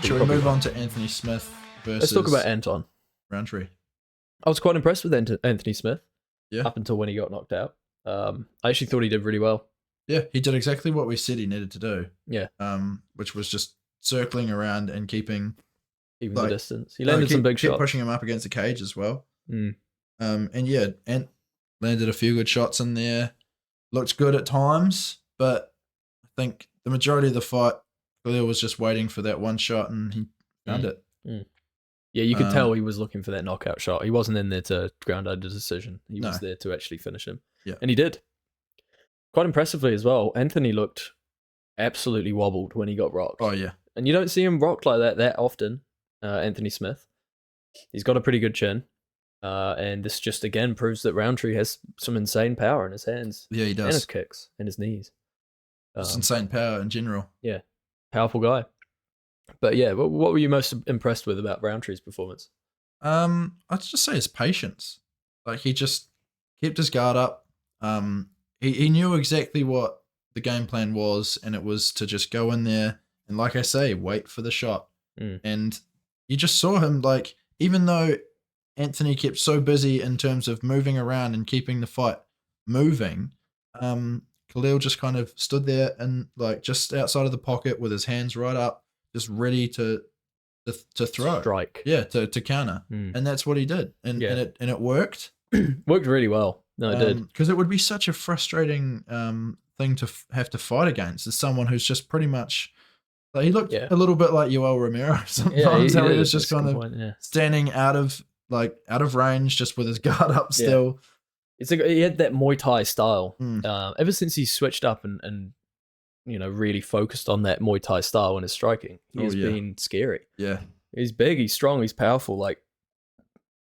Shall we move on to Anthony Smith Let's talk about Anton. Rountree? I was quite impressed with Anthony Smith. Yeah. Up until when he got knocked out. I actually thought he did really well. Yeah, he did exactly what we said he needed to do. Yeah. Which was just circling around and keeping even the distance. He landed some big shots. Pushing him up against the cage as well. Mm. And landed a few good shots in there. Looked good at times, but I think the majority of the fight, Khalil was just waiting for that one shot and he found it. Mm. Yeah, you could tell he was looking for that knockout shot. He wasn't in there to ground out a decision. He was there to actually finish him. Yeah. And he did. Quite impressively as well. Anthony looked absolutely wobbled when he got rocked. Oh, yeah. And you don't see him rocked like that often, Anthony Smith. He's got a pretty good chin. And this just, again, proves that Rountree has some insane power in his hands. Yeah, he does. And his kicks and his knees. Just insane power in general. Yeah. Powerful guy. But yeah, what were you most impressed with about Rowntree's performance? I'd just say his patience. Like, he just kept his guard up. He knew exactly what the game plan was, and it was to just go in there and, like I say, wait for the shot. And you just saw him, like, even though Anthony kept so busy in terms of moving around and keeping the fight moving, Khalil just kind of stood there and, like, just outside of the pocket with his hands right up, just ready to throw. Strike. Yeah, to counter. And that's what he did. And it worked. Worked really well. No, it did. Because it would be such a frustrating thing to have to fight against as someone who's just pretty much... Like, he looked a little bit like Yoel Romero sometimes. He was just kind of standing out of range, just with his guard up still. It's like he had that Muay Thai style. Ever since he switched up and really focused on that Muay Thai style in his striking, he's been scary. Yeah. He's big, he's strong, he's powerful,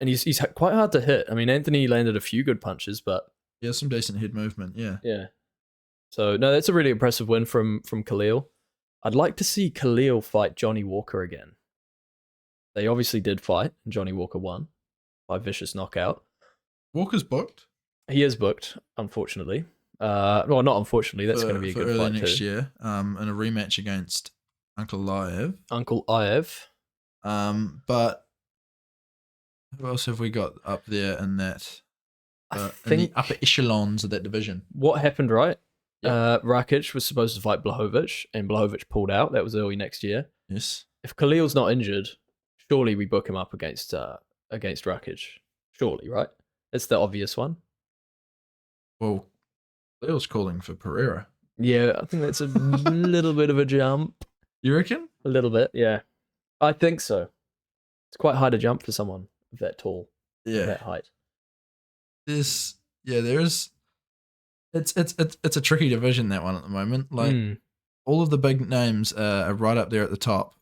and he's quite hard to hit. I mean, Anthony landed a few good punches, but some decent head movement. Yeah. So no, that's a really impressive win from Khalil. I'd like to see Khalil fight Johnny Walker again. They obviously did fight, and Johnny Walker won by vicious knockout. Walker's booked. He is booked, unfortunately. Well, not unfortunately. That's going to be a good fight next year. In a rematch against Uncle Liev. But who else have we got up there in that? In the upper echelons of that division. What happened, right? Rakic was supposed to fight Blachowicz, and Blachowicz pulled out. That was early next year. Yes. If Khalil's not injured, surely we book him up against Rakic. Surely, right? It's the obvious one. Well, Khalil's calling for Pereira. Yeah, I think that's a little bit of a jump. You reckon? A little bit, yeah. I think so. It's quite high to jump for someone of that tall, that height. There is. It's a tricky division, that one, at the moment. Like, all of the big names are right up there at the top,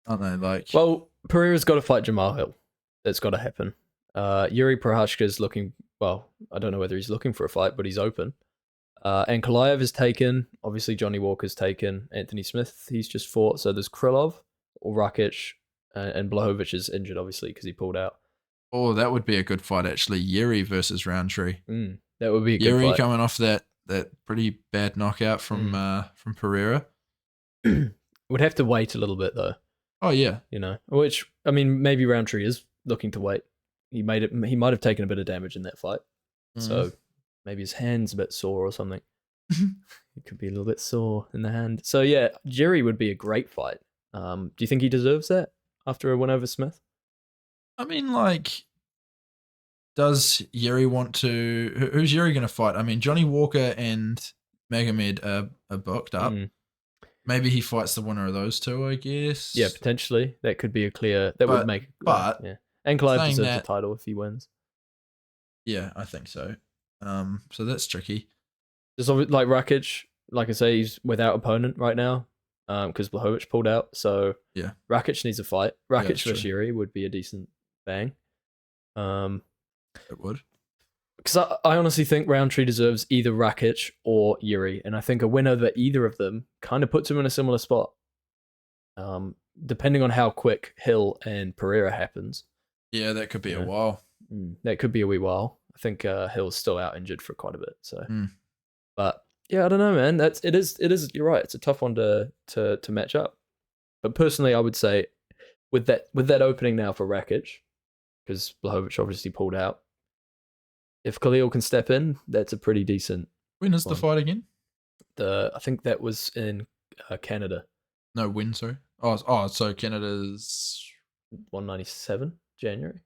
aren't they? Like, well, Pereira's got to fight Jamal Hill. That's got to happen. Yuri Prohashka's looking. Well, I don't know whether he's looking for a fight, but he's open. And Kalaev is taken. Obviously, Johnny Walker's taken. Anthony Smith, he's just fought. So there's Krylov or Rakic, and Blachowicz is injured, obviously, because he pulled out. Oh, that would be a good fight, actually. Yuri versus Rountree. That would be a good Yuri fight. Coming off that pretty bad knockout from Pereira. Would have to wait a little bit, though. Oh, yeah. Which, I mean, maybe Rountree is looking to wait. He might have taken a bit of damage in that fight. So maybe his hand's a bit sore or something. It could be a little bit sore in the hand. So yeah, Yuri would be a great fight. Do you think he deserves that after a win over Smith? I mean, like, does Yuri want to... Who's Yuri going to fight? I mean, Johnny Walker and Magomed are booked up. Maybe he fights the winner of those two, I guess. Yeah, potentially. That could be a clear... would make... But... yeah. And Clive deserves the title if he wins. Yeah, I think so. So that's tricky. There's like Rakic, like I say, he's without opponent right now because Blachowicz pulled out. So yeah, Rakic needs a fight. Rakic versus Yuri would be a decent bang. It would. Because I honestly think Rountree deserves either Rakic or Yuri, and I think a winner over either of them kind of puts him in a similar spot. Depending on how quick Hill and Pereira happens. Yeah, that could be a while. That could be a wee while. I think Hill's still out injured for quite a bit. So, but yeah, I don't know, man. It is. You're right. It's a tough one to match up. But personally, I would say with that opening now for Rakic, because Blachowicz obviously pulled out, if Khalil can step in, that's a pretty decent. When is the one. fight again? I think that was in Canada. No, when, sorry. Oh, so Canada's 197 January.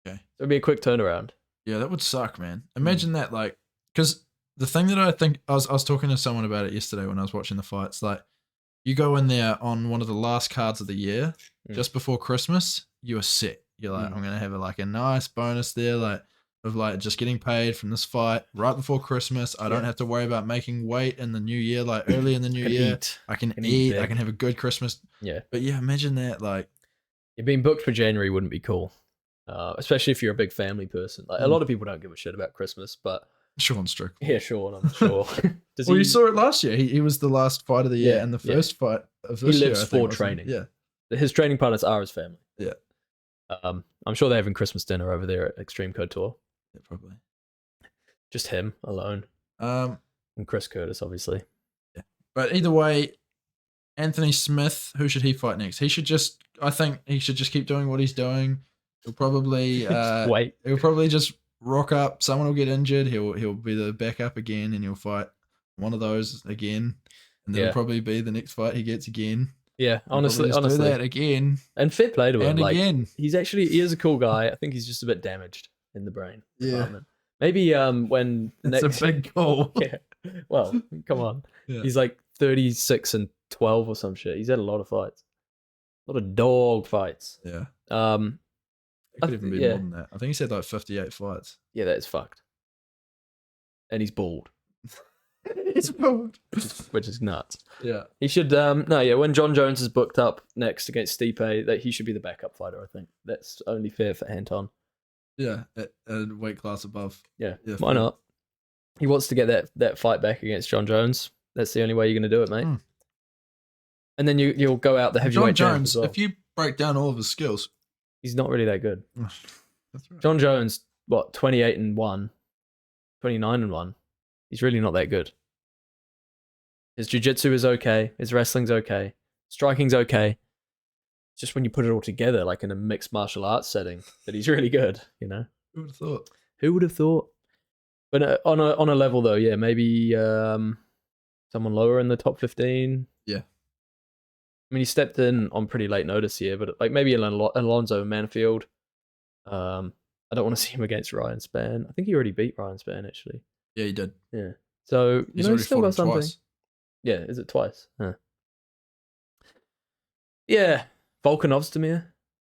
Okay. So it'd be a quick turnaround. Yeah, that would suck, man. Imagine that, like, because the thing that I think I was talking to someone about it yesterday when I was watching the fights. Like, you go in there on one of the last cards of the year, just before Christmas, you are set. You're like, I'm gonna have a nice bonus there, like of like just getting paid from this fight right before Christmas. I don't have to worry about making weight in the new year, like early in the new year. I can eat. I can have a good Christmas. Yeah. But yeah, imagine that. Like, being booked for January wouldn't be cool, especially if you're a big family person. Like a lot of people don't give a shit about Christmas, but Sean Strickland. Yeah, Sean, I'm sure. You saw it last year. He was the last fight of the year and the first fight of this year. He lives for training. Yeah. His training partners are his family. Yeah. I'm sure they're having Christmas dinner over there at Extreme Couture. Yeah, probably. Just him alone. And Chris Curtis, obviously. Yeah. But either way, Anthony Smith, who should he fight next? I think he should just keep doing what he's doing. He'll probably wait. He'll probably just rock up. Someone will get injured. He'll be the backup again, and he'll fight one of those again, and that'll probably be the next fight he gets again. Yeah, He'll honestly, do that again, and fair play to him. And again, he is a cool guy. I think he's just a bit damaged in the brain. Yeah, maybe when it's a big goal. Yeah, well, come on. Yeah. He's like 36-12 or some shit. He's had a lot of fights, a lot of dog fights. Yeah. It could even be more than that. I think he said like 58 fights. Yeah, that is fucked. And he's bald. He's bald. Which is nuts. Yeah. He should, when John Jones is booked up next against Stipe, that he should be the backup fighter, I think. That's only fair for Anton. Yeah, a weight class above. Yeah, why not? He wants to get that fight back against John Jones. That's the only way you're going to do it, mate. And then you'll go out the heavyweight John Jones, as well. If you break down all of his skills, he's not really that good. That's right. John Jones, 28-1, 29-1. He's really not that good. His jiu-jitsu is okay. His wrestling's okay. Striking's okay. It's just when you put it all together, like in a mixed martial arts setting, that he's really good, you know? Who would have thought? Who would have thought? But on a level, though, yeah, maybe someone lower in the top 15. Yeah. I mean, he stepped in on pretty late notice here, but like maybe Alonzo Manfield. I don't want to see him against Ryan Spann. I think he already beat Ryan Spann, actually. Yeah, he did. Yeah. So, he's already still got something. Twice. Yeah, is it twice? Huh. Yeah. Volkan Ozdemir.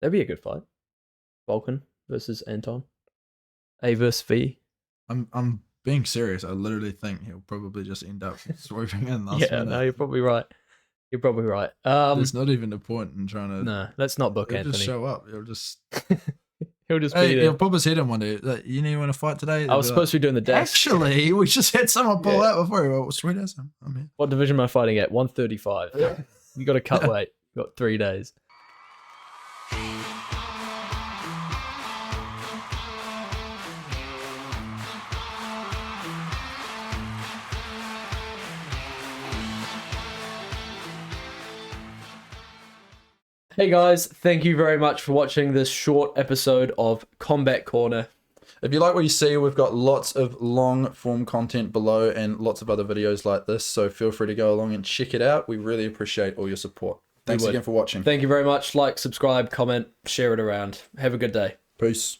That'd be a good fight. Volkan versus Anton. A versus V. I'm being serious. I literally think he'll probably just end up swooping in last minute. No, you're probably right. You're probably right. There's not even a point in trying to. No, let's not book he'll Anthony. Just show up. He'll just. He'll just be there. He'll pop his head in one day. Like, you know, you want to fight today? I was supposed to be doing the desk. Actually, we just had someone pull out before. Well, sweet as I'm here. What division am I fighting at? 135. You got to cut weight. You got 3 days. Hey guys, thank you very much for watching this short episode of Combat Corner. If you like what you see, we've got lots of long form content below and lots of other videos like this, so feel free to go along and check it out. We really appreciate all your support. Thanks again for watching. Thank you very much. Like, subscribe, comment, share it around. Have a good day. Peace.